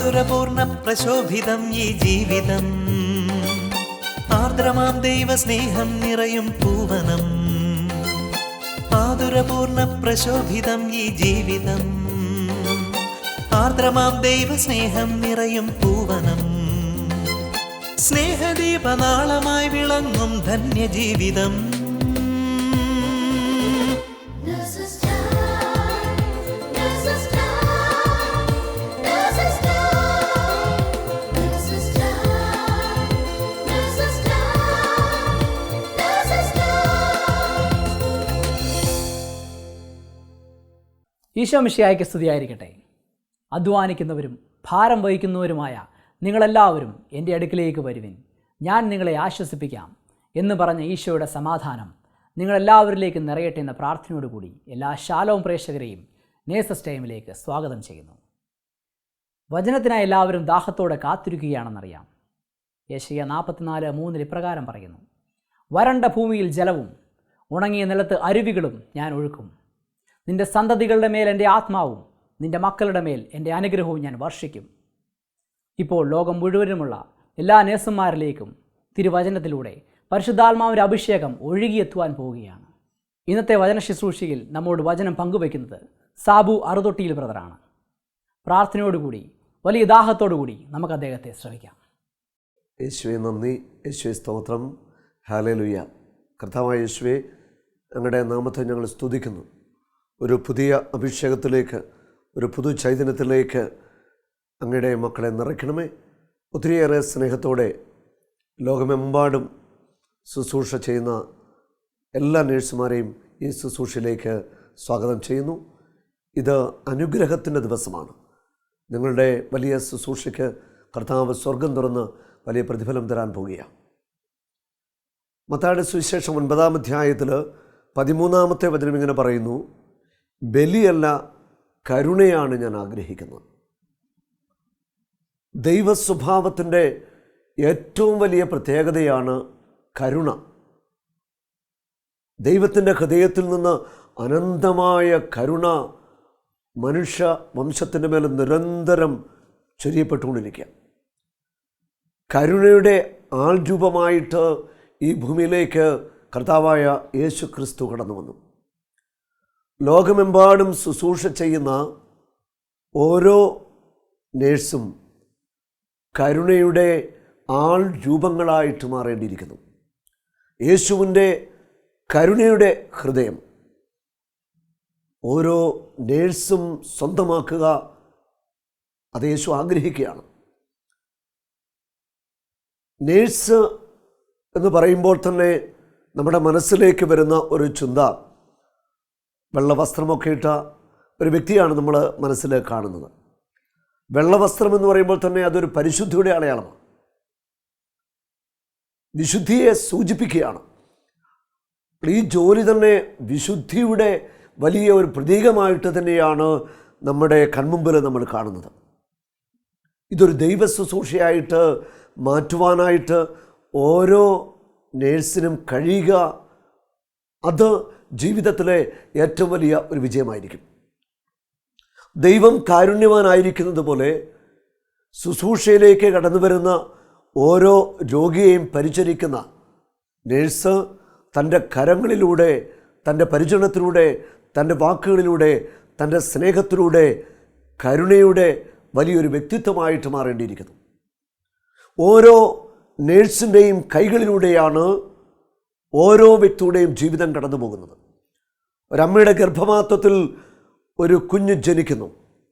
മാധുരപൂർണ്ണ പ്രശോഭിതം ഈ ജീവിതം, ആർദ്രമാം ദൈവസ്നേഹം നിറയും പൂവനം. മാധുരപൂർണ്ണ പ്രശോഭിതം ഈ ജീവിതം, ആർദ്രമാം ദൈവസ്നേഹം നിറയും പൂവനം. സ്നേഹദീപനാളമായി വിളങ്ങും ധന്യജീവിതം. ഈശോ മിശിഹായ്ക്ക് സ്തുതിയായിരിക്കട്ടെ. അധ്വാനിക്കുന്നവരും ഭാരം വഹിക്കുന്നവരുമായ നിങ്ങളെല്ലാവരും എൻ്റെ അടുക്കിലേക്ക് വരുവിൻ, ഞാൻ നിങ്ങളെ ആശ്വസിപ്പിക്കാം എന്ന് പറഞ്ഞ ഈശോയുടെ സമാധാനം നിങ്ങളെല്ലാവരിലേക്കും നിറയട്ടെ എന്ന പ്രാർത്ഥനയോടുകൂടി എല്ലാ ശാലോം പ്രേക്ഷകരെയും നേസസ് ടൈമിലേക്ക് സ്വാഗതം ചെയ്യുന്നു. വചനത്തിനായി എല്ലാവരും ദാഹത്തോടെ കാത്തിരിക്കുകയാണെന്നറിയാം. യെശയ്യാ 44:3 ഇപ്രകാരം പറയുന്നു: വരണ്ട ഭൂമിയിൽ ജലവും ഉണങ്ങിയ നിലത്ത് അരുവികളും ഞാൻ ഒഴുക്കും. നിന്റെ സന്തതികളുടെ മേൽ എൻ്റെ ആത്മാവും നിന്റെ മക്കളുടെ മേൽ എൻ്റെ അനുഗ്രഹവും ഞാൻ വർഷിക്കും. ഇപ്പോൾ ലോകം മുഴുവനുമുള്ള എല്ലാ നേഴ്സുമാരിലേക്കും തിരുവചനത്തിലൂടെ പരിശുദ്ധാത്മാവിൻ്റെ അഭിഷേകം ഒഴുകിയെത്തുവാൻ പോവുകയാണ്. ഇന്നത്തെ വചന ശുശ്രൂഷയിൽ നമ്മോട് വചനം പങ്കുവയ്ക്കുന്നത് സാബു അറുതൊട്ടിയിൽ ബ്രദറാണ്. പ്രാർത്ഥനയോടുകൂടി വലിയ ദാഹത്തോടുകൂടി നമുക്ക് അദ്ദേഹത്തെ ശ്രമിക്കാം. യേശുവെ നന്ദി, യേശുവെ സ്തോത്രം, ഹല്ലേലൂയ. കർത്താവായ യേശുവെ, അങ്ങയുടെ നാമത്തെ ഞങ്ങൾ സ്തുതിക്കുന്നു. ഒരു പുതിയ അഭിഷേകത്തിലേക്ക്, ഒരു പുതു ചൈതന്യത്തിലേക്ക് അങ്ങയുടെ മക്കളെ നിറയ്ക്കണമേ. ഒത്തിരിയേറെ സ്നേഹത്തോടെ ലോകമെമ്പാടും ശുശ്രൂഷ ചെയ്യുന്ന എല്ലാ നേഴ്സുമാരെയും ഈ ശുശ്രൂഷയിലേക്ക് സ്വാഗതം ചെയ്യുന്നു. ഇത് അനുഗ്രഹത്തിൻ്റെ ദിവസമാണ്. നിങ്ങളുടെ വലിയ ശുശ്രൂഷയ്ക്ക് കർത്താവ് സ്വർഗം തുറന്ന് വലിയ പ്രതിഫലം തരാൻ പോവുകയാണ്. മത്തായിയുടെ സുവിശേഷം 9-ാം അധ്യായത്തിൽ 13-ാമത്തെ വചനം ഇങ്ങനെ പറയുന്നു: ബലിയല്ല, കരുണയാണ് ഞാൻ ആഗ്രഹിക്കുന്നത്. ദൈവസ്വഭാവത്തിൻ്റെ ഏറ്റവും വലിയ പ്രത്യേകതയാണ് കരുണ. ദൈവത്തിൻ്റെ ഹൃദയത്തിൽ നിന്ന് അനന്തമായ കരുണ മനുഷ്യ വംശത്തിൻ്റെ മേൽ നിരന്തരം ചൊരിയപ്പെട്ടുകൊണ്ടിരിക്കുക. കരുണയുടെ ആൾരൂപമായിട്ട് ഈ ഭൂമിയിലേക്ക് കർത്താവായ യേശു ക്രിസ്തു കടന്നു വന്നു. ലോകമെമ്പാടും ശുശ്രൂഷ ചെയ്യുന്ന ഓരോ നേഴ്സും കരുണയുടെ ആൾ രൂപങ്ങളായിട്ട് മാറേണ്ടിയിരിക്കുന്നു. യേശുവിൻ്റെ കരുണയുടെ ഹൃദയം ഓരോ നേഴ്സും സ്വന്തമാക്കുക, അത് യേശു ആഗ്രഹിക്കുകയാണ്. നേഴ്സ് എന്ന് പറയുമ്പോൾ തന്നെ നമ്മുടെ മനസ്സിലേക്ക് വരുന്ന ഒരു ചിന്ത വെള്ളവസ്ത്രമൊക്കെ ഇട്ട ഒരു വ്യക്തിയാണ് നമ്മൾ മനസ്സിൽ കാണുന്നത്. വെള്ളവസ്ത്രം എന്ന് പറയുമ്പോൾ തന്നെ അതൊരു പരിശുദ്ധിയുടെ അടയാളമാണ്, വിശുദ്ധിയെ സൂചിപ്പിക്കുകയാണ്. ഈ ജോലി തന്നെ വിശുദ്ധിയുടെ വലിയ ഒരു പ്രതീകമായിട്ട് തന്നെയാണ് നമ്മുടെ കൺമുമ്പിൽ നമ്മൾ കാണുന്നത്. ഇതൊരു ദൈവ ശുശ്രൂഷയായിട്ട് മാറ്റുവാനായിട്ട് ഓരോ നേഴ്സിനും കഴിയുക, അത് ജീവിതത്തിലെ ഏറ്റവും വലിയ ഒരു വിജയമായിരിക്കും. ദൈവം കാരുണ്യവാനായിരിക്കുന്നത് പോലെ ശുശ്രൂഷയിലേക്ക് കടന്നു വരുന്ന ഓരോ രോഗിയെയും പരിചരിക്കുന്ന നേഴ്സ് തൻ്റെ കരങ്ങളിലൂടെ, തൻ്റെ പരിചരണത്തിലൂടെ, തൻ്റെ വാക്കുകളിലൂടെ, തൻ്റെ സ്നേഹത്തിലൂടെ കരുണയുടെ വലിയൊരു വ്യക്തിത്വമായിട്ട് മാറേണ്ടിയിരിക്കുന്നു. ഓരോ നേഴ്സിൻ്റെയും കൈകളിലൂടെയാണ് ഓരോ വ്യക്തിയുടെയും ജീവിതം കടന്നു പോകുന്നത്. ഒരമ്മയുടെ ഗർഭപാത്രത്തിൽ ഒരു കുഞ്ഞ് ജനിക്കുന്നു.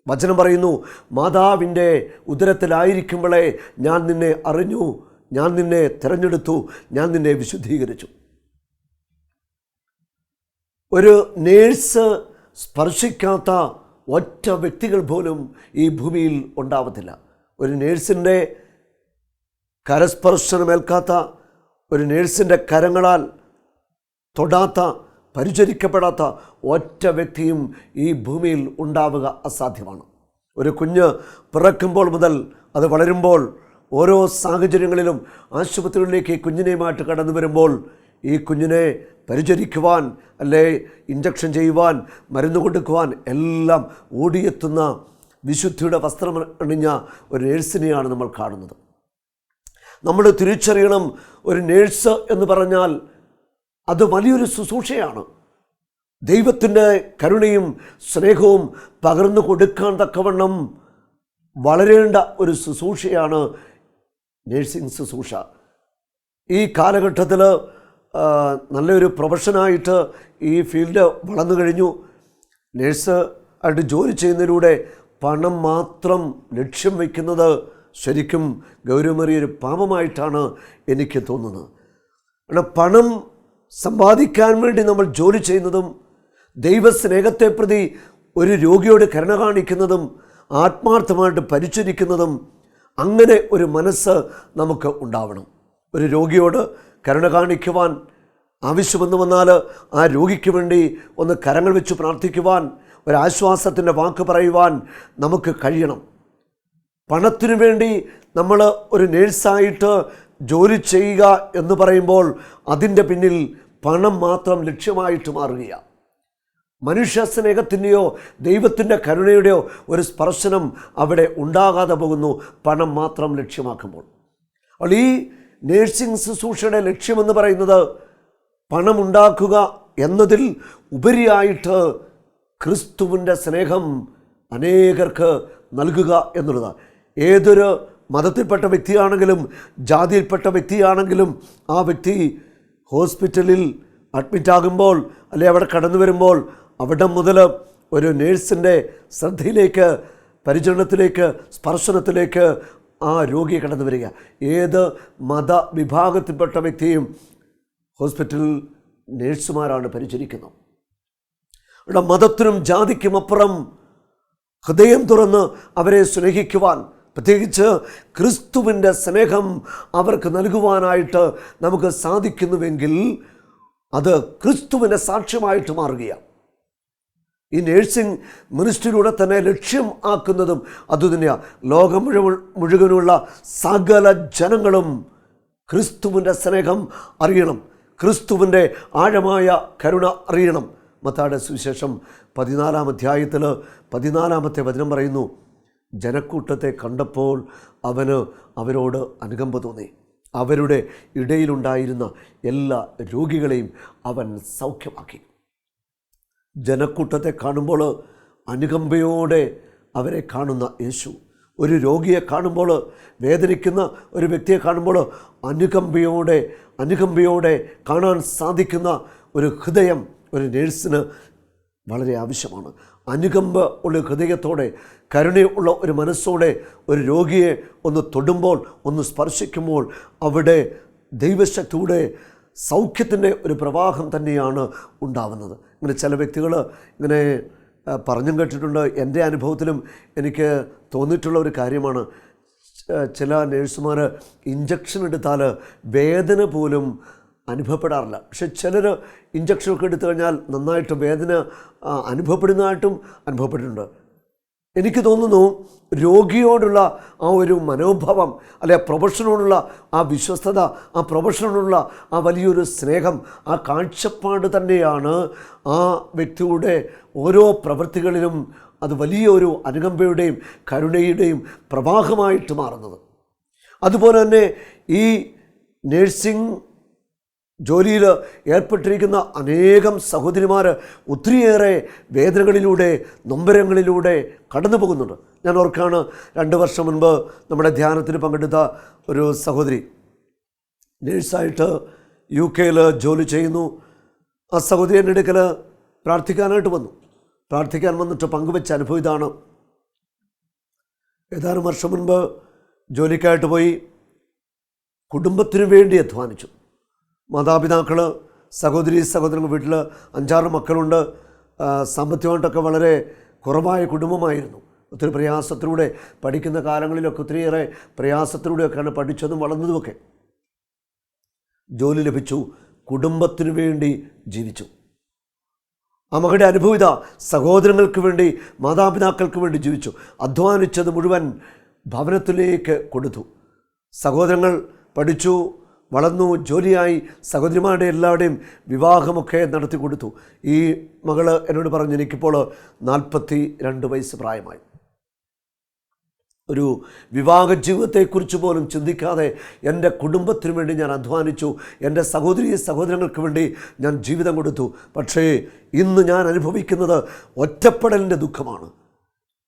വചനം പറയുന്നു: മാതാവിൻ്റെ ഉദരത്തിലായിരിക്കുമ്പോഴേ ഞാൻ നിന്നെ അറിഞ്ഞു, ഞാൻ നിന്നെ തിരഞ്ഞെടുത്തു, ഞാൻ നിന്നെ വിശുദ്ധീകരിച്ചു. ഒരു നേഴ്സ് സ്പർശിക്കാത്ത ഒറ്റ വ്യക്തികൾ പോലും ഈ ഭൂമിയിൽ ഉണ്ടാവത്തില്ല. ഒരു നേഴ്സിൻ്റെ കരസ്പർശനമേൽക്കാത്ത, ഒരു നേഴ്സിൻ്റെ കരങ്ങളാൽ തൊടാത്ത, പരിചരിക്കപ്പെടാത്ത ഒറ്റ വ്യക്തിയും ഈ ഭൂമിയിൽ ഉണ്ടാവുക അസാധ്യമാണ്. ഒരു കുഞ്ഞ് പിറക്കുമ്പോൾ മുതൽ അത് വളരുമ്പോൾ ഓരോ സാഹചര്യങ്ങളിലും ആശുപത്രികളിലേക്ക് ഈ കുഞ്ഞിനെയുമായിട്ട് കടന്നു വരുമ്പോൾ ഈ കുഞ്ഞിനെ പരിചരിക്കുവാൻ, അല്ലെ ഇഞ്ചക്ഷൻ ചെയ്യുവാൻ, മരുന്ന് കൊടുക്കുവാൻ എല്ലാം ഓടിയെത്തുന്ന വിശുദ്ധിയുടെ വസ്ത്രം അണിഞ്ഞ ഒരു നേഴ്സിനെയാണ് നമ്മൾ കാണുന്നത്. നമ്മൾ തിരിച്ചറിയണം, ഒരു നേഴ്സ് എന്ന് പറഞ്ഞാൽ അത് വലിയൊരു ശുശ്രൂഷയാണ്. ദൈവത്തിൻ്റെ കരുണയും സ്നേഹവും പകർന്നു കൊടുക്കാൻ തക്കവണ്ണം വളരേണ്ട ഒരു ശുശ്രൂഷയാണ് നേഴ്സിംഗ് ശുശ്രൂഷ. ഈ കാലഘട്ടത്തിൽ നല്ലൊരു പ്രൊഫഷനായിട്ട് ഈ ഫീൽഡ് വളർന്നു കഴിഞ്ഞു. നേഴ്സ് ആയിട്ട് ജോലി ചെയ്യുന്നതിലൂടെ പണം മാത്രം ലക്ഷ്യം വയ്ക്കുന്നത് ശരിക്കും ഗൗരവമേറിയൊരു പാപമായിട്ടാണ് എനിക്ക് തോന്നുന്നത്. കാരണം പണം സമ്പാദിക്കാൻ വേണ്ടി നമ്മൾ ജോലി ചെയ്യുന്നതും ദൈവസ്നേഹത്തെ പ്രതി ഒരു രോഗിയോട് കരുണ കാണിക്കുന്നതും ആത്മാർത്ഥമായിട്ട് പരിചരിക്കുന്നതും, അങ്ങനെ ഒരു മനസ്സ് നമുക്ക് ഉണ്ടാവണം. ഒരു രോഗിയോട് കരുണ കാണിക്കുവാൻ ആവശ്യമെന്ന് വന്നാൽ ആ രോഗിക്ക് വേണ്ടി ഒന്ന് കരങ്ങൾ വെച്ച് പ്രാർത്ഥിക്കുവാൻ, ഒരാശ്വാസത്തിൻ്റെ വാക്ക് പറയുവാൻ നമുക്ക് കഴിയണം. പണത്തിനു വേണ്ടി നമ്മൾ ഒരു നേഴ്സായിട്ട് ജോലി ചെയ്യുക എന്ന് പറയുമ്പോൾ അതിൻ്റെ പിന്നിൽ പണം മാത്രം ലക്ഷ്യമായിട്ട് മാറുകയാണ്. മനുഷ്യ സ്നേഹത്തിൻ്റെയോ ദൈവത്തിൻ്റെ കരുണയുടെയോ ഒരു സ്പർശനം അവിടെ ഉണ്ടാകാതെ പോകുന്നു പണം മാത്രം ലക്ഷ്യമാക്കുമ്പോൾ. അപ്പോൾ ഈ നേഴ്സിംഗ് ശുശ്രൂഷയുടെ ലക്ഷ്യമെന്ന് പറയുന്നത് പണമുണ്ടാക്കുക എന്നതിൽ ഉപരിയായിട്ട് ക്രിസ്തുവിൻ്റെ സ്നേഹം അനേകർക്ക് നൽകുക എന്നുള്ളതാണ്. ഏതൊരു മതത്തിൽപ്പെട്ട വ്യക്തിയാണെങ്കിലും ജാതിയിൽപ്പെട്ട വ്യക്തിയാണെങ്കിലും ആ വ്യക്തി ഹോസ്പിറ്റലിൽ അഡ്മിറ്റാകുമ്പോൾ അല്ലെങ്കിൽ അവിടെ കടന്നു വരുമ്പോൾ അവിടെ മുതൽ ഒരു നേഴ്സിൻ്റെ ശ്രദ്ധയിലേക്ക്, പരിചരണത്തിലേക്ക്, സ്പർശനത്തിലേക്ക് ആ രോഗിയെ കടന്നു വരിക. ഏത് മതവിഭാഗത്തിൽപ്പെട്ട വ്യക്തിയും ഹോസ്പിറ്റലിൽ നേഴ്സുമാരാണ് പരിചരിക്കുന്നത്. അവിടെ മതത്തിനും ജാതിക്കും അപ്പുറം ഹൃദയം തുറന്ന് അവരെ സ്നേഹിക്കുവാൻ, പ്രത്യേകിച്ച് ക്രിസ്തുവിൻ്റെ സ്നേഹം അവർക്ക് നൽകുവാനായിട്ട് നമുക്ക് സാധിക്കുന്നുവെങ്കിൽ അത് ക്രിസ്തുവിൻ്റെ സാക്ഷ്യമായിട്ട് മാറുകയാണ്. ഈ നേഴ്സിംഗ് മിനിസ്ട്രിയിലൂടെ തന്നെ ലക്ഷ്യം ആക്കുന്നതും അതുതന്നെയാണ്. ലോകം മുഴുവനുള്ള സകല ജനങ്ങളും ക്രിസ്തുവിൻ്റെ സ്നേഹം അറിയണം, ക്രിസ്തുവിൻ്റെ ആഴമായ കരുണ അറിയണം. മത്തായിയുടെ സുവിശേഷം 14-ാം അധ്യായത്തിൽ 14-ാമത്തെ വചനം പറയുന്നു, ജനക്കൂട്ടത്തെ കണ്ടപ്പോൾ അവന് അവരോട് അനുകമ്പ തോന്നി. അവരുടെ ഇടയിലുണ്ടായിരുന്ന എല്ലാ രോഗികളെയും അവൻ സൗഖ്യമാക്കി. ജനക്കൂട്ടത്തെ കാണുമ്പോൾ അനുകമ്പയോടെ അവരെ കാണുന്ന യേശു, ഒരു രോഗിയെ കാണുമ്പോൾ, വേദനിക്കുന്ന ഒരു വ്യക്തിയെ കാണുമ്പോൾ അനുകമ്പയോടെ കാണാൻ സാധിക്കുന്ന ഒരു ഹൃദയം ഒരു നേഴ്സിന് വളരെ ആവശ്യമാണ്. അനുകമ്പ ഉള്ള ഹൃദയത്തോടെ, കരുണയുള്ള ഒരു മനസ്സോടെ ഒരു രോഗിയെ ഒന്ന് തൊടുമ്പോൾ, ഒന്ന് സ്പർശിക്കുമ്പോൾ അവിടെ ദൈവശക്തിയുടെ സൗഖ്യത്തിൻ്റെ ഒരു പ്രവാഹം തന്നെയാണ് ഉണ്ടാവുന്നത്. ഇങ്ങനെ ചില വ്യക്തികൾ ഇങ്ങനെ പറഞ്ഞും കേട്ടിട്ടുണ്ട്. എൻ്റെ അനുഭവത്തിലും എനിക്ക് തോന്നിയിട്ടുള്ള ഒരു കാര്യമാണ്, ചില നേഴ്സുമാർ ഇഞ്ചക്ഷൻ എടുത്താൽ വേദന പോലും അനുഭവപ്പെടാറില്ല. പക്ഷെ ചിലർ ഇഞ്ചക്ഷനൊക്കെ എടുത്തു കഴിഞ്ഞാൽ നന്നായിട്ട് വേദന അനുഭവപ്പെടുന്നതായിട്ടും അനുഭവപ്പെട്ടിട്ടുണ്ട്. എനിക്ക് തോന്നുന്നു രോഗിയോടുള്ള ആ ഒരു മനോഭാവം, അല്ലെ പ്രൊഫഷനോടുള്ള ആ വിശ്വസ്തത, ആ പ്രൊഫഷനോടുള്ള ആ വലിയൊരു സ്നേഹം, ആ കാഴ്ചപ്പാട് തന്നെയാണ് ആ വ്യക്തിയുടെ ഓരോ പ്രവൃത്തികളിലും അത് വലിയൊരു അനുകമ്പയുടെയും കരുണയുടെയും പ്രവാഹമായിട്ട് മാറുന്നത്. അതുപോലെ തന്നെ ഈ നേഴ്സിംഗ് ജോലിയിൽ ഏർപ്പെട്ടിരിക്കുന്ന അനേകം സഹോദരിമാർ ഒത്തിരിയേറെ വേദനകളിലൂടെ, നൊമ്പരങ്ങളിലൂടെ കടന്നു പോകുന്നുണ്ട്. ഞാൻ ഓർക്കാണ്, 2 വർഷം മുൻപ് നമ്മുടെ ധ്യാനത്തിന് പങ്കെടുത്ത ഒരു സഹോദരി നേഴ്സായിട്ട് UK ജോലി ചെയ്യുന്നു. ആ സഹോദരി എൻ്റെ അടുക്കൽ പ്രാർത്ഥിക്കാനായിട്ട് വന്നു. പ്രാർത്ഥിക്കാൻ വന്നിട്ട് പങ്കുവെച്ച അനുഭവം ഇതാണ്. ഏതാനും വർഷം മുൻപ് ജോലിക്കായിട്ട് പോയി, കുടുംബത്തിനു വേണ്ടി അധ്വാനിച്ചു. മാതാപിതാക്കൾ, സഹോദരങ്ങൾ, വീട്ടിൽ 5-6 മക്കളുണ്ട്. സാമ്പത്തികമായിട്ടൊക്കെ വളരെ കുറവായ കുടുംബമായിരുന്നു. ഒത്തിരി പ്രയാസത്തിലൂടെ, പഠിക്കുന്ന കാലങ്ങളിലൊക്കെ ഒത്തിരിയേറെ പ്രയാസത്തിലൂടെയൊക്കെയാണ് പഠിച്ചതും വളർന്നതുമൊക്കെ. ജോലി ലഭിച്ചു, കുടുംബത്തിനു വേണ്ടി ജീവിച്ചു. ആ മകളുടെ അനുഭവം ഇതാ, സഹോദരങ്ങൾക്ക് വേണ്ടി, മാതാപിതാക്കൾക്ക് വേണ്ടി ജീവിച്ചു. അധ്വാനിച്ചത് മുഴുവൻ ഭവനത്തിലേക്ക് കൊടുത്തു. സഹോദരങ്ങൾ പഠിച്ചു, വളർന്നു, ജോലിയായി, സഹോദരിമാരുടെ എല്ലാവരുടെയും വിവാഹമൊക്കെ നടത്തി കൊടുത്തു. ഈ മകൾ എന്നോട് പറഞ്ഞു, എനിക്കിപ്പോൾ 42 വയസ്സ് പ്രായമായി. ഒരു വിവാഹ ജീവിതത്തെക്കുറിച്ച് പോലും ചിന്തിക്കാതെ എൻ്റെ കുടുംബത്തിന് വേണ്ടി ഞാൻ അധ്വാനിച്ചു, എൻ്റെ സഹോദരങ്ങൾക്ക് വേണ്ടി ഞാൻ ജീവിതം കൊടുത്തു. പക്ഷേ ഇന്ന് ഞാൻ അനുഭവിക്കുന്നത് ഒറ്റപ്പെടലിൻ്റെ ദുഃഖമാണ്.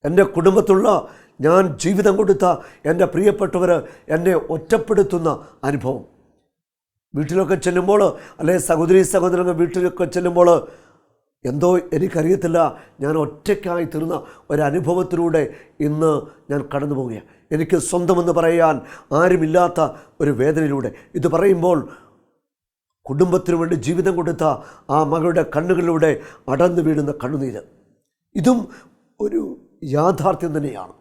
എൻ്റെ കുടുംബത്തുള്ള ഞാൻ ജീവിതം കൊടുത്ത എൻ്റെ പ്രിയപ്പെട്ടവർ എന്നെ ഒറ്റപ്പെടുത്തുന്ന അനുഭവം. വീട്ടിലൊക്കെ ചെല്ലുമ്പോൾ, അല്ലെങ്കിൽ സഹോദരങ്ങൾ വീട്ടിലൊക്കെ ചെല്ലുമ്പോൾ എന്തോ എനിക്കറിയത്തില്ല, ഞാൻ ഒറ്റയ്ക്കായി തീർന്ന ഒരനുഭവത്തിലൂടെ ഇന്ന് ഞാൻ കടന്നു പോവുകയാണ്. എനിക്ക് സ്വന്തമെന്ന് പറയാൻ ആരുമില്ലാത്ത ഒരു വേദനയിലൂടെ. ഇത് പറയുമ്പോൾ കുടുംബത്തിന് വേണ്ടി ജീവിതം കൊടുത്ത ആ മകളുടെ കണ്ണുകളിലൂടെ അടർന്നു വീഴുന്ന കണ്ണുനീര്, ഇതും ഒരു യാഥാർത്ഥ്യം തന്നെയാണ്.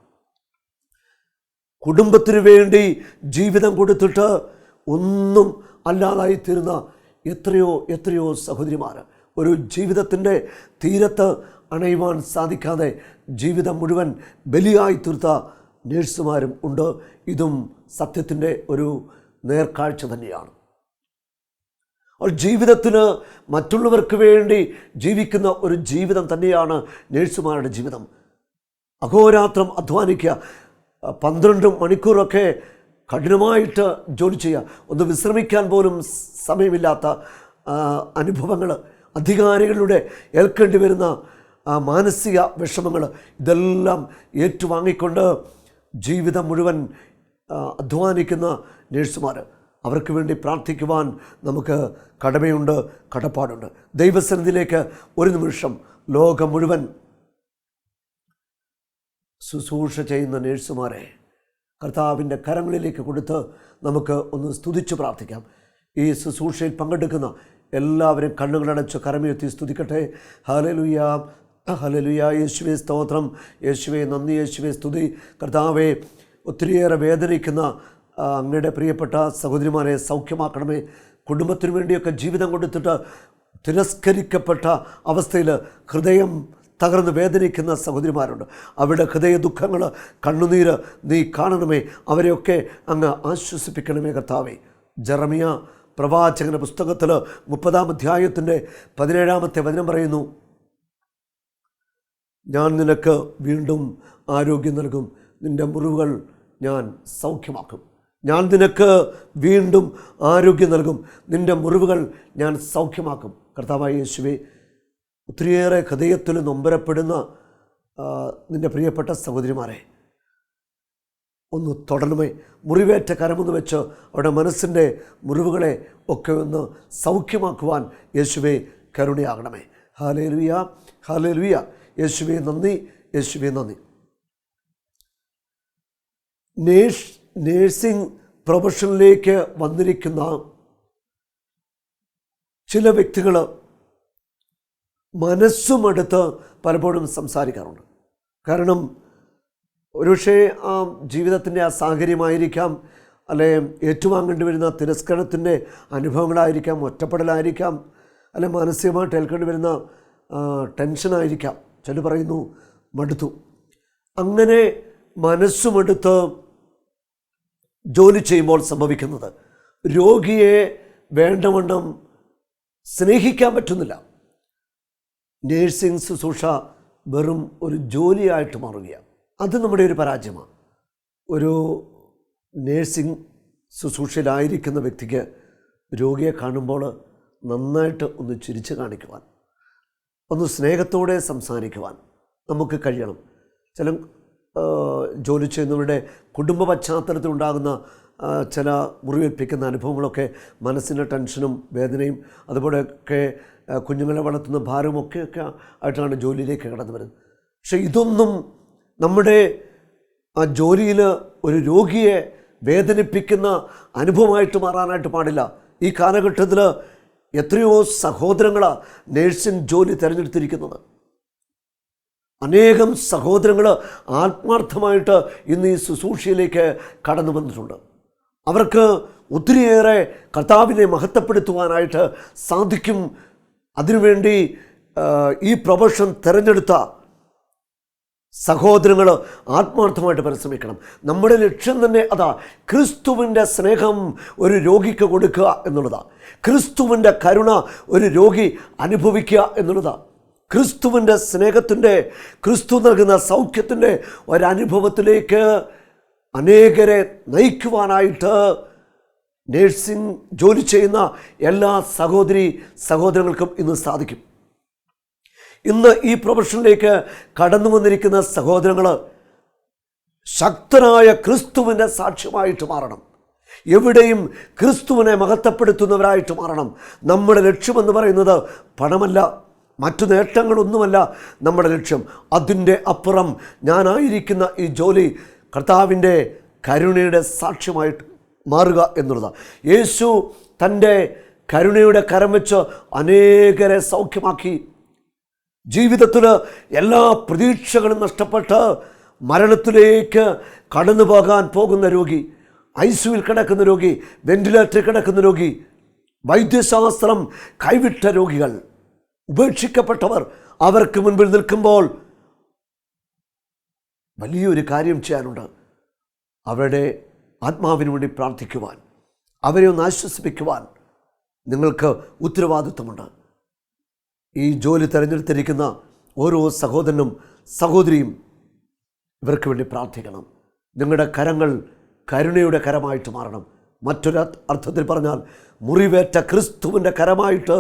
കുടുംബത്തിന് വേണ്ടി ജീവിതം കൊടുത്തിട്ട് ഒന്നും അല്ലാതായിത്തീരുന്ന എത്രയോ സഹോദരിമാർ, ഒരു ജീവിതത്തിൻ്റെ തീരത്ത് അണയുവാൻ സാധിക്കാതെ ജീവിതം മുഴുവൻ ബലിയായി തീർത്ത നേഴ്സുമാരും ഉണ്ട്. ഇതും സത്യത്തിൻ്റെ ഒരു നേർക്കാഴ്ച തന്നെയാണ്. ജീവിതത്തിന് മറ്റുള്ളവർക്ക് വേണ്ടി ജീവിക്കുന്ന ഒരു ജീവിതം തന്നെയാണ് നേഴ്സുമാരുടെ ജീവിതം. അഹോരാത്രം അധ്വാനിക്കുക, 12 മണിക്കൂറൊക്കെ കഠിനമായിട്ട് ജോലി ചെയ്യുക, ഒന്ന് വിശ്രമിക്കാൻ പോലും സമയമില്ലാത്ത അനുഭവങ്ങൾ, അധികാരികളുടെ ഏൽക്കേണ്ടി വരുന്ന മാനസിക വിഷമങ്ങൾ, ഇതെല്ലാം ഏറ്റുവാങ്ങിക്കൊണ്ട് ജീവിതം മുഴുവൻ അധ്വാനിക്കുന്ന നേഴ്സുമാർ, അവർക്ക് വേണ്ടി പ്രാർത്ഥിക്കുവാൻ നമുക്ക് കടമയുണ്ട്, കടപ്പാടുണ്ട്. ദൈവസന്നിധിയിലേക്ക് ഒരു നിമിഷം ലോകം മുഴുവൻ ശുശ്രൂഷ ചെയ്യുന്ന നേഴ്സുമാരെ കർത്താവിൻ്റെ കരങ്ങളിലേക്ക് കൊടുത്ത് നമുക്ക് ഒന്ന് സ്തുതിച്ച് പ്രാർത്ഥിക്കാം. ഈ ശുശ്രൂഷയിൽ പങ്കെടുക്കുന്ന എല്ലാവരും കണ്ണുകളടച്ച് കരമുയർത്തി സ്തുതിക്കട്ടെ. ഹല്ലേലൂയ, ഹല്ലേലൂയ. യേശുവേ സ്തോത്രം, യേശുവേ നന്ദി, യേശുവേ സ്തുതി. കർത്താവെ, ഒത്തിരിയേറെ വേദനിക്കുന്ന അങ്ങയുടെ പ്രിയപ്പെട്ട സഹോദരിമാരെ സൗഖ്യമാക്കണമേ. കുടുംബത്തിന് വേണ്ടിയൊക്കെ ജീവിതം കൊടുത്തിട്ട് തിരസ്കരിക്കപ്പെട്ട അവസ്ഥയിൽ ഹൃദയം തകർന്ന് വേദനിക്കുന്ന സഹോദരിമാരുണ്ട്. അവരുടെ ഹൃദയ ദുഃഖങ്ങൾ, കണ്ണുനീര് നീ കാണണമേ. അവരെയൊക്കെ അങ്ങ് ആശ്വസിപ്പിക്കണമേ കർത്താവേ. ജെറമിയ പ്രവാചകന്റെ പുസ്തകത്തിൽ 30-ാം അധ്യായത്തിൻ്റെ 17-ാമത്തെ വചനം പറയുന്നു, ഞാൻ നിനക്ക് വീണ്ടും ആരോഗ്യം നൽകും, നിൻ്റെ മുറിവുകൾ ഞാൻ സൗഖ്യമാക്കും. ഞാൻ നിനക്ക് വീണ്ടും ആരോഗ്യം നൽകും, നിൻ്റെ മുറിവുകൾ ഞാൻ സൗഖ്യമാക്കും. കർത്താവായ യേശുവേ, ഒത്തിരിയേറെ ഹൃദയത്തിൽ നൊമ്പരപ്പെടുന്ന നിൻ്റെ പ്രിയപ്പെട്ട സഹോദരിമാരെ ഒന്ന് തൊടണമേ. മുറിവേറ്റ കരമൊന്ന് വെച്ച് അവരുടെ മനസ്സിൻ്റെ മുറിവുകളെ ഒക്കെ ഒന്ന് സൗഖ്യമാക്കുവാൻ യേശുവേ കരുണയാകണമേ. ഹല്ലേലൂയ, ഹല്ലേലൂയ. യേശുവേ നന്ദി, യേശുവേ നന്ദി. നേഴ്സിംഗ് പ്രൊഫഷനിലേക്ക് വന്നിരിക്കുന്ന ചില വ്യക്തികൾ മനസ്സുമെടുത്ത് പലപ്പോഴും സംസാരിക്കാറുണ്ട്. കാരണം ഒരുപക്ഷേ ആ ജീവിതത്തിൻ്റെ ആ സാഹചര്യമായിരിക്കാം, അല്ലെ ഏറ്റുവാങ്ങേണ്ടി വരുന്ന തിരസ്കരണത്തിൻ്റെ അനുഭവങ്ങളായിരിക്കാം, ഒറ്റപ്പെടലായിരിക്കാം, അല്ലെ മാനസികമായിട്ട് ഏൽക്കേണ്ടി വരുന്ന ടെൻഷനായിരിക്കാം. ചിലർ പറയുന്നു മടുത്തു. അങ്ങനെ മനസ്സുമെടുത്ത് ജോലി ചെയ്യുമ്പോൾ സംഭവിക്കുന്നത് രോഗിയെ വേണ്ടവണ്ണം സ്നേഹിക്കാൻ പറ്റുന്നില്ല. നേഴ്സിംഗ് ശുശ്രൂഷ വെറും ഒരു ജോലിയായിട്ട് മാറുകയാണ്. അത് നമ്മുടെ ഒരു പരാജയമാണ്. ഒരു നേഴ്സിംഗ് ശുശ്രൂഷയിലായിരിക്കുന്ന വ്യക്തിക്ക് രോഗിയെ കാണുമ്പോൾ നന്നായിട്ട് ഒന്ന് ചിരിച്ച് കാണിക്കുവാൻ, ഒന്ന് സ്നേഹത്തോടെ സംസാരിക്കുവാൻ നമുക്ക് കഴിയണം. ചില ജോലി ചെയ്യുന്നവരുടെ കുടുംബ പശ്ചാത്തലത്തിലുണ്ടാകുന്ന ചില മുറിവേൽപ്പിക്കുന്ന അനുഭവങ്ങളൊക്കെ മനസ്സിൻ്റെ ടെൻഷനും വേദനയും അതുപോലെയൊക്കെ കുഞ്ഞുങ്ങളെ വളർത്തുന്ന ഭാരമൊക്കെ ആയിട്ടാണ് ജോലിയിലേക്ക് കടന്നു വരുന്നത്. പക്ഷേ ഇതൊന്നും നമ്മുടെ ആ ജോലിയിൽ ഒരു രോഗിയെ വേദനിപ്പിക്കുന്ന അനുഭവമായിട്ട് മാറാനായിട്ട് പാടില്ല. ഈ കാലഘട്ടത്തിൽ എത്രയോ സഹോദരങ്ങളാണ് നേഴ്സിംഗ് ജോലി തിരഞ്ഞെടുത്തിരിക്കുന്നത്. അനേകം സഹോദരങ്ങൾ ആത്മാർത്ഥമായിട്ട് ഇന്ന് ഈ ശുശ്രൂഷയിലേക്ക് കടന്നു വന്നിട്ടുണ്ട്. അവർക്ക് ഒത്തിരിയേറെ കർത്താവിനെ മഹത്വപ്പെടുത്തുവാനായിട്ട് സാധിക്കും. അതിനുവേണ്ടി ഈ പ്രൊഫഷൻ തിരഞ്ഞെടുത്ത സഹോദരങ്ങൾ ആത്മാർത്ഥമായിട്ട് പരിശ്രമിക്കണം. നമ്മുടെ ലക്ഷ്യം തന്നെ അതാ, ക്രിസ്തുവിൻ്റെ സ്നേഹം ഒരു രോഗിക്ക് കൊടുക്കുക എന്നുള്ളതാണ്. ക്രിസ്തുവിൻ്റെ കരുണ ഒരു രോഗി അനുഭവിക്കുക എന്നുള്ളതാണ്. ക്രിസ്തുവിൻ്റെ സ്നേഹത്തിൻ്റെ, ക്രിസ്തു നൽകുന്ന സൗഖ്യത്തിൻ്റെ ഒരനുഭവത്തിലേക്ക് അനേകരെ നയിക്കുവാനായിട്ട് നേഴ്സിംഗ് ജോലി ചെയ്യുന്ന എല്ലാ സഹോദരങ്ങൾക്കും ഇന്ന് സാധിക്കും. ഇന്ന് ഈ പ്രൊഫഷനിലേക്ക് കടന്നു വന്നിരിക്കുന്ന സഹോദരങ്ങൾ ശക്തനായ ക്രിസ്തുവിൻ്റെ സാക്ഷ്യമായിട്ട് മാറണം. എവിടെയും ക്രിസ്തുവിനെ മഹത്വപ്പെടുത്തുന്നവരായിട്ട് മാറണം. നമ്മുടെ ലക്ഷ്യമെന്ന് പറയുന്നത് പണമല്ല, മറ്റു നേട്ടങ്ങളൊന്നുമല്ല നമ്മുടെ ലക്ഷ്യം. അതിൻ്റെ അപ്പുറം ഞാനായിരിക്കുന്ന ഈ ജോലി കർത്താവിൻ്റെ കരുണയുടെ സാക്ഷ്യമായിട്ട് മാറുക എന്നുള്ളതാണ്. യേശു തൻ്റെ കരുണയുടെ കരം വെച്ച് അനേകരെ സൗഖ്യമാക്കി. ജീവിതത്തിൽ എല്ലാ പ്രതീക്ഷകളും നഷ്ടപ്പെട്ട് മരണത്തിലേക്ക് കടന്നു പോകാൻ പോകുന്ന രോഗി, ഐസിയുവിൽ കിടക്കുന്ന രോഗി, വെന്റിലേറ്ററിൽ കിടക്കുന്ന രോഗി, വൈദ്യശാസ്ത്രം കൈവിട്ട രോഗികൾ, ഉപേക്ഷിക്കപ്പെട്ടവർ അവർക്ക് മുൻപിൽ നിൽക്കുമ്പോൾ വലിയൊരു കാര്യം ചെയ്യാനുണ്ട്. അവരുടെ ആത്മാവിന് വേണ്ടി പ്രാർത്ഥിക്കുവാൻ, അവരെ ഒന്ന് ആശ്വസിപ്പിക്കുവാൻ നിങ്ങൾക്ക് ഉത്തരവാദിത്വമുണ്ട്. ഈ ജോലി തിരഞ്ഞെടുത്തിരിക്കുന്ന ഓരോ സഹോദരനും സഹോദരിയും ഇവർക്ക് വേണ്ടി പ്രാർത്ഥിക്കണം. നിങ്ങളുടെ കരങ്ങൾ കരുണയുടെ കരമായിട്ട് മാറണം. മറ്റൊരു അർത്ഥത്തിൽ പറഞ്ഞാൽ മുറിവേറ്റ ക്രിസ്തുവിൻ്റെ കരമായിട്ട്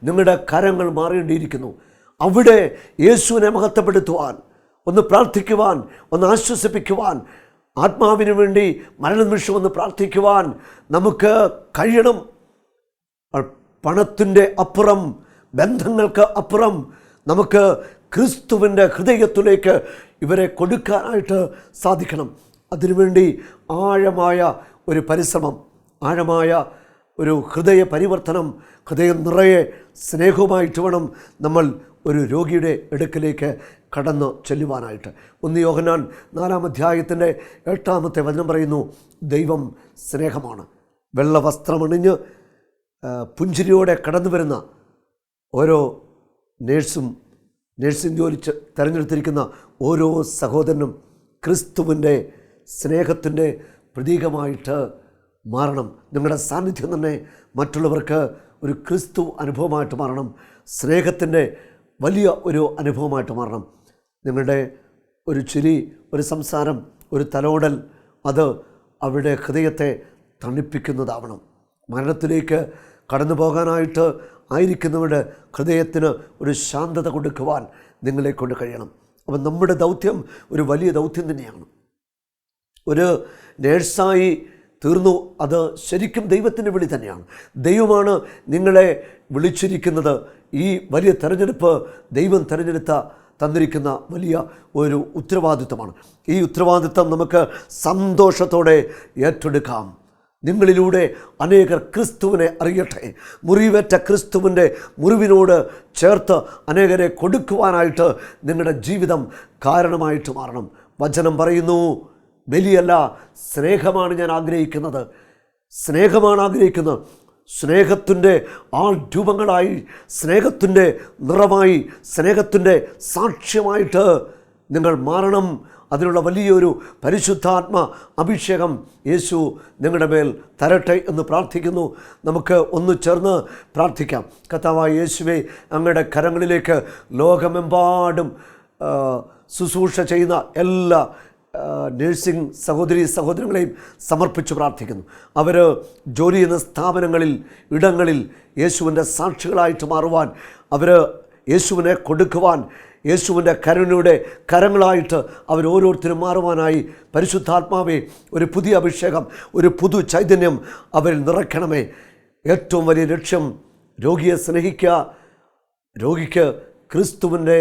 നിങ്ങളുടെ കരങ്ങൾ മാറേണ്ടിയിരിക്കുന്നു. അവിടെ യേശുവിനെ മഹത്വപ്പെടുത്തുവാൻ, ഒന്ന് പ്രാർത്ഥിക്കുവാൻ, ഒന്ന് ആശ്വസിപ്പിക്കുവാൻ, ആത്മാവിന് വേണ്ടി മരണനിമിഷം ഒന്ന് പ്രാർത്ഥിക്കുവാൻ നമുക്ക് കഴിയണം. പണത്തിൻ്റെ അപ്പുറം, ബന്ധങ്ങൾക്ക് അപ്പുറം നമുക്ക് ക്രിസ്തുവിൻ്റെ ഹൃദയത്തിലേക്ക് ഇവരെ കൊടുക്കാനായിട്ട് സാധിക്കണം. അതിനുവേണ്ടി ആഴമായ ഒരു പരിശ്രമം, ആഴമായ ഒരു ഹൃദയ പരിവർത്തനം, ഹൃദയം നിറയെ സ്നേഹവുമായിട്ട് വേണം നമ്മൾ ഒരു രോഗിയുടെ അടുക്കലേക്ക് കടന്നു ചെല്ലുവാനായിട്ട്. 1 യോഹന്നാൻ 4-ാം അധ്യായത്തിൻ്റെ 8-ാമത്തെ വചനം പറയുന്നു, ദൈവം സ്നേഹമാണ്. വെള്ള വസ്ത്രമണിഞ്ഞ് പുഞ്ചിരിയോടെ കടന്നു വരുന്ന ഓരോ നേഴ്സിംഗ് ജോലി തിരഞ്ഞെടുത്തിരിക്കുന്ന ഓരോ സഹോദരനും ക്രിസ്തുവിൻ്റെ സ്നേഹത്തിൻ്റെ പ്രതീകമായിട്ട് മാറണം. നിങ്ങളുടെ സാന്നിധ്യം തന്നെ മറ്റുള്ളവർക്ക് ഒരു ക്രിസ്തു അനുഭവമായിട്ട് മാറണം. സ്നേഹത്തിൻ്റെ വലിയ ഒരു അനുഭവമായിട്ട് മാറണം. നിങ്ങളുടെ ഒരു ചിരി, ഒരു സംസാരം, ഒരു തലോടൽ, അത് അവരുടെ ഹൃദയത്തെ തണുപ്പിക്കുന്നതാവണം. മരണത്തിലേക്ക് കടന്നു പോകാനായിട്ട് ആയിരിക്കുന്നവരുടെ ഹൃദയത്തിന് ഒരു ശാന്തത കൊടുക്കുവാൻ നിങ്ങളെ കൊണ്ട് കഴിയണം. അപ്പം നമ്മുടെ ദൗത്യം ഒരു വലിയ ദൗത്യം തന്നെയാണ്. ഒരു നേഴ്സായി തീർന്നു, അത് ശരിക്കും ദൈവത്തിൻ്റെ വിളി തന്നെയാണ്. ദൈവമാണ് നിങ്ങളെ വിളിച്ചിരിക്കുന്നത്. ഈ വലിയ തെരഞ്ഞെടുപ്പ് ദൈവം തന്നിരിക്കുന്ന വലിയ ഒരു ഉത്തരവാദിത്വമാണ്. ഈ ഉത്തരവാദിത്വം നമുക്ക് സന്തോഷത്തോടെ ഏറ്റെടുക്കാം. നിങ്ങളിലൂടെ അനേകർ ക്രിസ്തുവിനെ അറിയട്ടെ. മുറിവേറ്റ ക്രിസ്തുവിൻ്റെ മുറിവിനോട് ചേർത്ത് അനേകരെ കൊടുക്കുവാനായിട്ട് നിങ്ങളുടെ ജീവിതം കാരണമായിട്ട് മാറണം. വചനം പറയുന്നു, ബലിയല്ല, സ്നേഹമാണ് ഞാൻ ആഗ്രഹിക്കുന്നത്. സ്നേഹമാണ് ആഗ്രഹിക്കുന്നത്. സ്നേഹത്തിൻ്റെ രൂപങ്ങളായി, സ്നേഹത്തിൻ്റെ നിറമായി, സ്നേഹത്തിൻ്റെ സാക്ഷ്യമായിട്ട് നിങ്ങൾ മാറണം. അതിനുള്ള വലിയൊരു പരിശുദ്ധാത്മ അഭിഷേകം യേശു നിങ്ങളുടെ മേൽ തരട്ടെ എന്ന് പ്രാർത്ഥിക്കുന്നു. നമുക്ക് ഒന്ന് ചേർന്ന് പ്രാർത്ഥിക്കാം. കർത്താവായ യേശുവേ, അങ്ങയുടെ കരങ്ങളിലേക്ക് ലോകമെമ്പാടും ശുശ്രൂഷ ചെയ്യുന്ന എല്ലാ നേഴ്സിംഗ് സഹോദരങ്ങളെയും സമർപ്പിച്ച് പ്രാർത്ഥിക്കുന്നു. അവർ ജോലി ചെയ്യുന്ന സ്ഥാപനങ്ങളിൽ, ഇടങ്ങളിൽ യേശുവിൻ്റെ സാക്ഷികളായിട്ട് മാറുവാൻ, അവർ യേശുവിനെ കൊടുക്കുവാൻ, യേശുവിൻ്റെ കരുണയുടെ കരങ്ങളായിട്ട് അവരോരോരുത്തരും മാറുവാനായി പരിശുദ്ധാത്മാവേ, ഒരു പുതിയ അഭിഷേകം, ഒരു പുതു ചൈതന്യം അവരിൽ നിറയ്ക്കണമേ. ഏറ്റവും വലിയ ലക്ഷ്യം രോഗിയെ സ്നേഹിക്കുക, രോഗിക്ക് ക്രിസ്തുവിൻ്റെ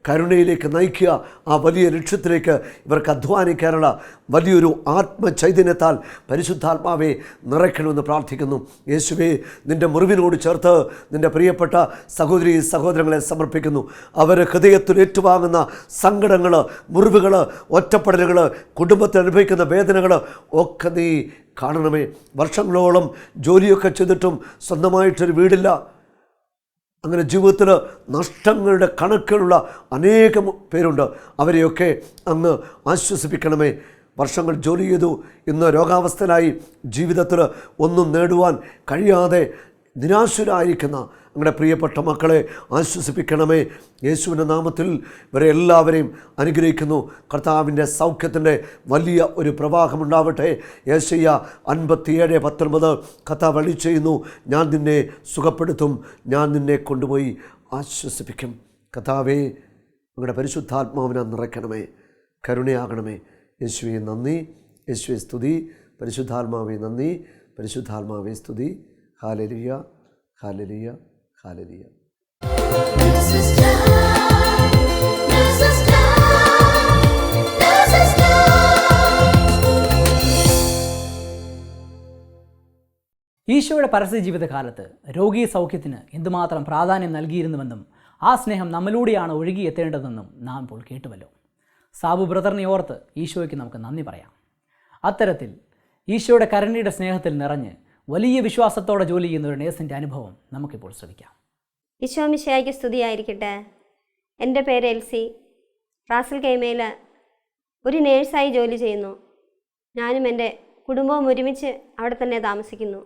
കരുണയിലേക്ക് നയിക്കുക. ആ വലിയ ലക്ഷ്യത്തിലേക്ക് ഇവർക്ക് അധ്വാനിക്കാനുള്ള വലിയൊരു ആത്മചൈതന്യത്താൽ പരിശുദ്ധാത്മാവെ നിറയ്ക്കണമെന്ന് പ്രാർത്ഥിക്കുന്നു. യേശുവേ, നിൻ്റെ മുറിവിനോട് ചേർത്ത് നിൻ്റെ പ്രിയപ്പെട്ട സഹോദരങ്ങളെ സമർപ്പിക്കുന്നു. അവർ ഹൃദയത്തിൽ ഏറ്റുവാങ്ങുന്ന സങ്കടങ്ങൾ, മുറിവുകൾ, ഒറ്റപ്പെടലുകൾ, കുടുംബത്തിൽ അനുഭവിക്കുന്ന വേദനകൾ ഒക്കെ നീ കാണണമേ. വർഷങ്ങളോളം ജോലിയൊക്കെ ചെയ്തിട്ടും സ്വന്തമായിട്ടൊരു വീടില്ല. അങ്ങനെ ജീവിതത്തിൽ നഷ്ടങ്ങളുടെ കണക്കുകളുള്ള അനേകം പേരുണ്ട്. അവരെയൊക്കെ അങ്ങ് ആശ്വസിപ്പിക്കണമേ. വർഷങ്ങൾ ജോലി ചെയ്തു, ഇന്ന് രോഗാവസ്ഥയിലായി, ജീവിതത്തിൽ ഒന്നും നേടുവാൻ കഴിയാതെ നിരാശരായിരിക്കുന്ന ഞങ്ങളുടെ പ്രിയപ്പെട്ട മക്കളെ ആശ്വസിപ്പിക്കണമേ. യേശുവിൻ്റെ നാമത്തിൽ ഇവരെ എല്ലാവരെയും അനുഗ്രഹിക്കുന്നു. കർത്താവിൻ്റെ സൗഖ്യത്തിൻ്റെ വലിയ ഒരു പ്രവാഹമുണ്ടാവട്ടെ. യേശയ്യ 57:19 കർത്താവ് അരുളി ചെയ്യുന്നു, ഞാൻ നിന്നെ സുഖപ്പെടുത്തും, ഞാൻ നിന്നെ കൊണ്ടുപോയി ആശ്വസിപ്പിക്കും. കർത്താവേ, ഞങ്ങളുടെ പരിശുദ്ധാത്മാവിനെ നിറയ്ക്കണമേ, കരുണയാകണമേ. യേശുവേ നന്ദി, യേശുവേ സ്തുതി. പരിശുദ്ധാത്മാവേ നന്ദി, പരിശുദ്ധാത്മാവേ സ്തുതി. Hallelujah, hallelujah, hallelujah. ഈശോയുടെ പരസ്യ ജീവിതകാലത്ത് രോഗീ സൗഖ്യത്തിന് എന്തുമാത്രം പ്രാധാന്യം നൽകിയിരുന്നുവെന്നും ആ സ്നേഹം നമ്മിലൂടെയാണ് ഒഴുകിയെത്തേണ്ടതെന്നും നാം ഇപ്പോൾ കേട്ടുവല്ലോ. സാബു ബ്രദറിനെ ഓർത്ത് ഈശോയ്ക്ക് നമുക്ക് നന്ദി പറയാം. അത്തരത്തിൽ ഈശോയുടെ കരുണയുടെ സ്നേഹത്തിൽ നിറഞ്ഞ് വലിയ വിശ്വാസത്തോടെ ജോലി ചെയ്യുന്ന ഒരു നേഴ്സിൻ്റെ അനുഭവം നമുക്കിപ്പോൾ ശ്രമിക്കാം. ഈശോ മിശിഹായ്ക്ക് സ്തുതിയായിരിക്കട്ടെ. എൻ്റെ പേര് എൽസി. റാസൽ കൈമയിൽ ഒരു നേഴ്സായി ജോലി ചെയ്യുന്നു. ഞാനും എൻ്റെ കുടുംബവും ഒരുമിച്ച് അവിടെ തന്നെ താമസിക്കുന്നു.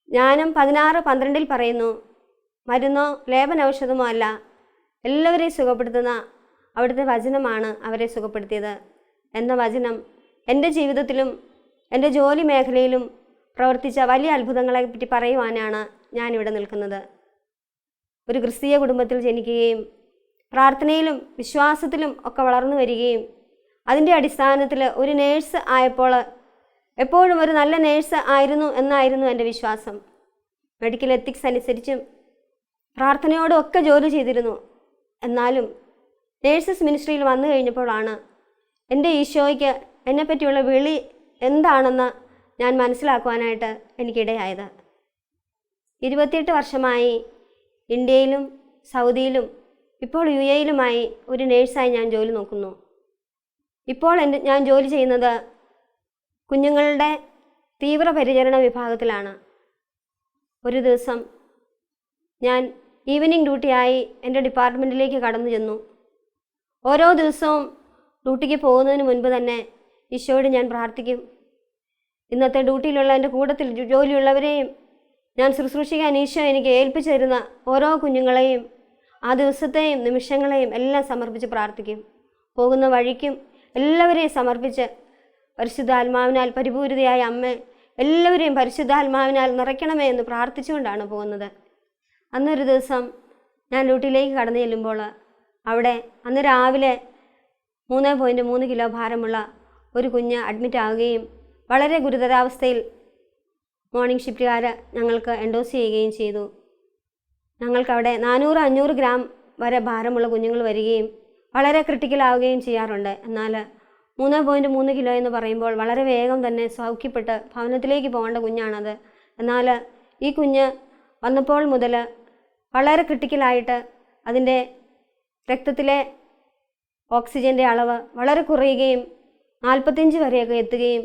ഞാനും 16:12 പറയുന്നു, മരുന്നോ ലേപനൌഷധമോ അല്ല, എല്ലാവരെയും സുഖപ്പെടുത്തുന്ന അവിടുത്തെ വചനമാണ് അവരെ സുഖപ്പെടുത്തിയത് എന്ന വചനം എൻ്റെ ജീവിതത്തിലും എൻ്റെ ജോലി മേഖലയിലും പ്രവർത്തിച്ച വലിയ അത്ഭുതങ്ങളെപ്പറ്റി പറയുവാനാണ് ഞാനിവിടെ നിൽക്കുന്നത്. ഒരു ക്രിസ്തീയ കുടുംബത്തിൽ ജനിക്കുകയും പ്രാർത്ഥനയിലും വിശ്വാസത്തിലും ഒക്കെ വളർന്നു വരികയും അതിൻ്റെ അടിസ്ഥാനത്തിൽ ഒരു നേഴ്സ് ആയപ്പോൾ എപ്പോഴും ഒരു നല്ല നേഴ്സ് ആയിരുന്നു എന്നായിരുന്നു എൻ്റെ വിശ്വാസം. മെഡിക്കൽ എത്തിക്സ് അനുസരിച്ചും പ്രാർത്ഥനയോടും ഒക്കെ ജോലി ചെയ്തിരുന്നു. എന്നാലും നേഴ്സസ് മിനിസ്ട്രിയിൽ വന്നു കഴിഞ്ഞപ്പോഴാണ് എൻ്റെ ഈശോയ്ക്ക് എന്നെപ്പറ്റിയുള്ള വിളി എന്താണെന്ന് ഞാൻ മനസ്സിലാക്കുവാനായിട്ട് എനിക്കിടയായത്. 28 വർഷമായി ഇന്ത്യയിലും സൗദിയിലും ഇപ്പോൾ UAE-യിലുമായി ഒരു നേഴ്സായി ഞാൻ ജോലി നോക്കുന്നു. ഇപ്പോൾ ഞാൻ ജോലി ചെയ്യുന്നത് കുഞ്ഞുങ്ങളുടെ തീവ്രപരിചരണ വിഭാഗത്തിലാണ്. ഒരു ദിവസം ഞാൻ ഈവനിങ് ഡ്യൂട്ടിയായി എൻ്റെ ഡിപ്പാർട്ട്മെൻറ്റിലേക്ക് കടന്നു ചെന്നു. ഓരോ ദിവസവും ഡ്യൂട്ടിക്ക് പോകുന്നതിന് മുൻപ് തന്നെ ഈശോയോട് ഞാൻ പ്രാർത്ഥിക്കും. ഇന്നത്തെ ഡ്യൂട്ടിയിലുള്ള എൻ്റെ കൂട്ടത്തിൽ ജോലിയുള്ളവരെയും ഞാൻ ശുശ്രൂഷിക്കാൻ ഈശോ എനിക്ക് ഏൽപ്പിച്ചു തരുന്ന ഓരോ കുഞ്ഞുങ്ങളെയും ആ ദിവസത്തെയും നിമിഷങ്ങളെയും എല്ലാം സമർപ്പിച്ച് പ്രാർത്ഥിക്കും. പോകുന്ന വഴിക്കും എല്ലാവരെയും സമർപ്പിച്ച് പരിശുദ്ധാത്മാവിനാൽ പരിപൂരിതയായ അമ്മ എല്ലാവരെയും പരിശുദ്ധാത്മാവിനാൽ നിറയ്ക്കണമേ എന്ന് പ്രാർത്ഥിച്ചുകൊണ്ടാണ് പോകുന്നത്. അന്നൊരു ദിവസം ഞാൻ ഡ്യൂട്ടിയിലേക്ക് കടന്നു ചെല്ലുമ്പോൾ അവിടെ അന്ന് രാവിലെ 3.3 കിലോ ഭാരമുള്ള ഒരു കുഞ്ഞ് അഡ്മിറ്റ് ആവുകയും വളരെ ഗുരുതരാവസ്ഥയിൽ മോർണിംഗ് ഷിഫ്റ്റുകാർ ഞങ്ങൾക്ക് എൻഡോസ് ചെയ്യുകയും ചെയ്തു. ഞങ്ങൾക്കവിടെ 400-500 ഗ്രാം വരെ ഭാരമുള്ള കുഞ്ഞുങ്ങൾ വരികയും വളരെ ക്രിട്ടിക്കലാവുകയും ചെയ്യാറുണ്ട്. എന്നാൽ 3.3 കിലോ എന്ന് പറയുമ്പോൾ വളരെ വേഗം തന്നെ സൗഖ്യപ്പെട്ട് ഭവനത്തിലേക്ക് പോകേണ്ട കുഞ്ഞാണത്. എന്നാൽ ഈ കുഞ്ഞ് വന്നപ്പോൾ മുതൽ വളരെ ക്രിട്ടിക്കലായിട്ട് അതിൻ്റെ രക്തത്തിലെ ഓക്സിജൻ്റെ അളവ് വളരെ കുറയുകയും 45 വരെയൊക്കെ എത്തുകയും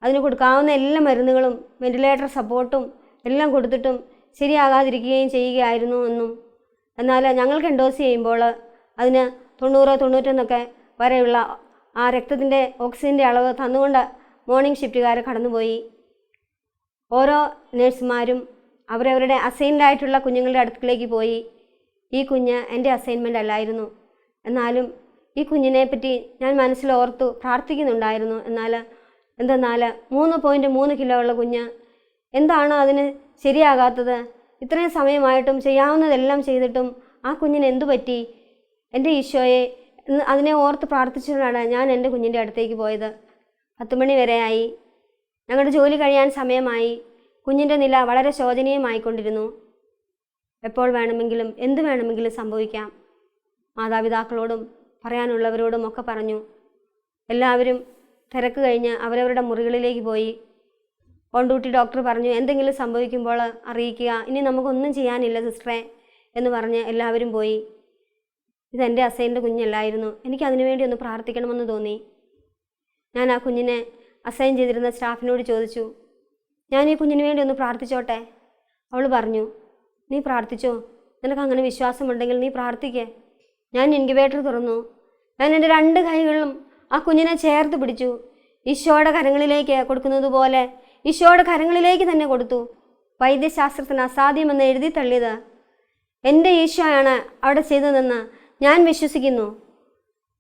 അതിന് കൊടുക്കാവുന്ന എല്ലാ മരുന്നുകളും വെന്റിലേറ്റർ സപ്പോർട്ടും എല്ലാം കൊടുത്തിട്ടും ശരിയാകാതിരിക്കുകയും ചെയ്യുകയായിരുന്നു എന്നും, എന്നാൽ ഞങ്ങൾക്ക് എൻഡോസ് ചെയ്യുമ്പോൾ അതിന് 90-91 വരെയുള്ള ആ രക്തത്തിൻ്റെ ഓക്സിജൻ്റെ അളവ് തന്നുകൊണ്ട് മോർണിംഗ് ഷിഫ്റ്റുകാർ കടന്നുപോയി. ഓരോ നേഴ്സുമാരും അവരവരുടെ അസൈൻഡായിട്ടുള്ള കുഞ്ഞുങ്ങളുടെ അടുത്തേക്ക് പോയി. ഈ കുഞ്ഞ് എൻ്റെ അസൈൻമെൻ്റ് അല്ലായിരുന്നു. എന്നാലും ഈ കുഞ്ഞിനെ പറ്റി ഞാൻ മനസ്സിലോർത്തു പ്രാർത്ഥിക്കുന്നുണ്ടായിരുന്നു. എന്തെന്നാൽ 3.3 കിലോ ഉള്ള കുഞ്ഞ് എന്താണ് അതിന് ശരിയാകാത്തത്? ഇത്രയും സമയമായിട്ടും ചെയ്യാവുന്നതെല്ലാം ചെയ്തിട്ടും ആ കുഞ്ഞിന് എന്തു പറ്റി? എൻ്റെ ഈശോയെ അതിനെ ഓർത്ത് പ്രാർത്ഥിച്ചുകൊണ്ടാണ് ഞാൻ എൻ്റെ കുഞ്ഞിൻ്റെ അടുത്തേക്ക് പോയത്. 10 മണി വരെയായി. ഞങ്ങളുടെ ജോലി കഴിയാൻ സമയമായി. കുഞ്ഞിൻ്റെ നില വളരെ ശോചനീയമായിക്കൊണ്ടിരുന്നു. എപ്പോൾ വേണമെങ്കിലും എന്ത് വേണമെങ്കിലും സംഭവിക്കാം. മാതാപിതാക്കളോടും പറയാനുള്ളവരോടും ഒക്കെ പറഞ്ഞു. എല്ലാവരും തിരക്ക് കഴിഞ്ഞ് അവരവരുടെ മുറികളിലേക്ക് പോയി. ഓൺ ഡ്യൂട്ടി ഡോക്ടർ പറഞ്ഞു, എന്തെങ്കിലും സംഭവിക്കുമ്പോൾ അറിയിക്കുക, ഇനി നമുക്കൊന്നും ചെയ്യാനില്ല സിസ്റ്ററെ എന്ന് പറഞ്ഞ് എല്ലാവരും പോയി. ഇതെൻ്റെ അസൈൻ്റെ കുഞ്ഞല്ലായിരുന്നു. എനിക്ക് അതിനുവേണ്ടി ഒന്ന് പ്രാർത്ഥിക്കണമെന്ന് തോന്നി. ഞാൻ ആ കുഞ്ഞിനെ അസൈൻ ചെയ്തിരുന്ന സ്റ്റാഫിനോട് ചോദിച്ചു, ഞാൻ ഈ കുഞ്ഞിന് വേണ്ടി ഒന്ന് പ്രാർത്ഥിച്ചോട്ടെ? അവൾ പറഞ്ഞു, നീ പ്രാർത്ഥിച്ചോ, നിനക്ക് അങ്ങനെ വിശ്വാസമുണ്ടെങ്കിൽ നീ പ്രാർത്ഥിക്കേ. ഞാൻ ഇൻക്യുബേറ്റർ തുറന്നു. ഞാൻ എൻ്റെ 2 കൈകളിലും ആ കുഞ്ഞിനെ ചേർത്ത് പിടിച്ചു. ഈശോയുടെ കരങ്ങളിലേക്ക് കൊടുക്കുന്നത് പോലെ ഈശോയുടെ കരങ്ങളിലേക്ക് തന്നെ കൊടുത്തു. വൈദ്യശാസ്ത്രത്തിന് അസാധ്യമെന്ന് എഴുതി തള്ളിയത് എൻ്റെ ഈശോയാണ് അവിടെ ചെയ്തതെന്ന് ഞാൻ വിശ്വസിക്കുന്നു.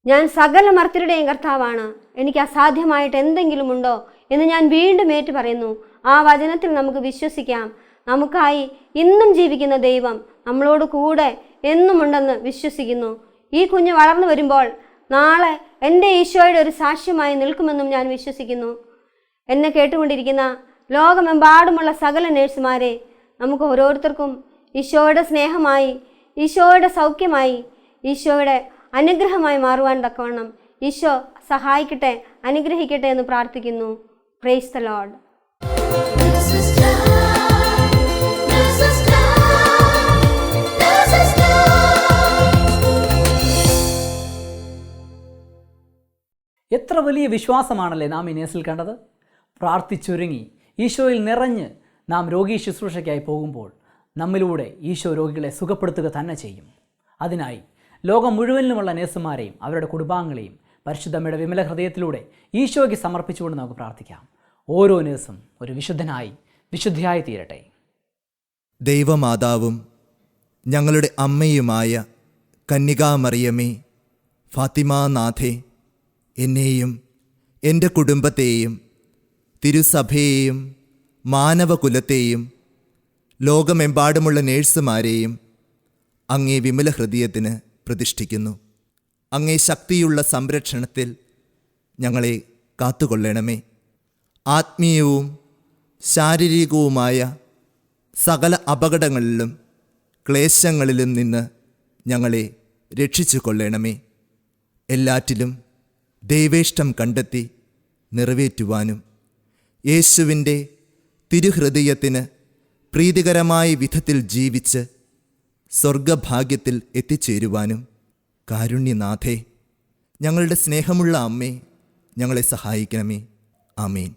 ഞാൻ സകല മർത്യരുടെയും കർത്താവാണ്. എനിക്ക് അസാധ്യമായിട്ട് എന്തെങ്കിലും ഉണ്ടോ എന്ന് ഞാൻ വീണ്ടും ഏറ്റു പറയുന്നു. ആ വചനത്തിൽ നമുക്ക് വിശ്വസിക്കാം. നമുക്കായി ഇന്നും ജീവിക്കുന്ന ദൈവം നമ്മളോട് കൂടെ എന്നും ഉണ്ടെന്ന് വിശ്വസിക്കുന്നു. ഈ കുഞ്ഞ് വളർന്നു വരുമ്പോൾ നാളെ എൻ്റെ ഈശോയുടെ ഒരു സാക്ഷ്യമായി നിൽക്കുമെന്നും ഞാൻ വിശ്വസിക്കുന്നു. എന്നെ കേട്ടുകൊണ്ടിരിക്കുന്ന ലോകമെമ്പാടുമുള്ള സകല നേഴ്സുമാരെ, നമുക്ക് ഓരോരുത്തർക്കും ഈശോയുടെ സ്നേഹമായി, ഈശോയുടെ സൗഖ്യമായി, ഈശോയുടെ അനുഗ്രഹമായി മാറുവാൻ തക്കവണ്ണം ഈശോ സഹായിക്കട്ടെ, അനുഗ്രഹിക്കട്ടെ എന്ന് പ്രാർത്ഥിക്കുന്നു. Praise the Lord. എത്ര വലിയ വിശ്വാസമാണല്ലേ നാം ഈ നേഴ്സിൽ കണ്ടത്. പ്രാർത്ഥിച്ചൊരുങ്ങി ഈശോയിൽ നിറഞ്ഞ് നാം രോഗി ശുശ്രൂഷയ്ക്കായി പോകുമ്പോൾ നമ്മിലൂടെ ഈശോ രോഗികളെ സുഖപ്പെടുത്തുക തന്നെ ചെയ്യും. അതിനായി ലോകം മുഴുവനിലുമുള്ള നേഴ്സുമാരെയും അവരുടെ കുടുംബാംഗങ്ങളെയും പരിശുദ്ധമ്മയുടെ വിമല ഹൃദയത്തിലൂടെ ഈശോയ്ക്ക് സമർപ്പിച്ചുകൊണ്ട് നമുക്ക് പ്രാർത്ഥിക്കാം. ഓരോ നേഴ്സും ഒരു വിശുദ്ധിയായി തീരട്ടെ. ദൈവമാതാവും ഞങ്ങളുടെ അമ്മയുമായ കന്യകാമറിയമേ, ഫാത്തിമാനാഥേ, എന്നെയും എൻ്റെ കുടുംബത്തെയും തിരുസഭയെയും മാനവകുലത്തെയും ലോകമെമ്പാടുമുള്ള നേഴ്സുമാരെയും അങ്ങേ വിമല ഹൃദയത്തിന് പ്രതിഷ്ഠിക്കുന്നു. അങ്ങേ ശക്തിയുള്ള സംരക്ഷണത്തിൽ ഞങ്ങളെ കാത്തുകൊള്ളണമേ. ആത്മീയവും ശാരീരികവുമായ സകല അപകടങ്ങളിലും ക്ലേശങ്ങളിലും നിന്ന് ഞങ്ങളെ രക്ഷിച്ചു കൊള്ളണമേ. എല്ലാറ്റിലും ദൈവേഷ്ടം കണ്ടെത്തി നിറവേറ്റുവാനും യേശുവിൻ്റെ തിരുഹൃദയത്തിന് പ്രീതികരമായ വിധത്തിൽ ജീവിച്ച് സ്വർഗഭാഗ്യത്തിൽ എത്തിച്ചേരുവാനും കാരുണ്യനാഥേ, ഞങ്ങളുടെ സ്നേഹമുള്ള അമ്മേ, ഞങ്ങളെ സഹായിക്കണമേ. ആമേൻ.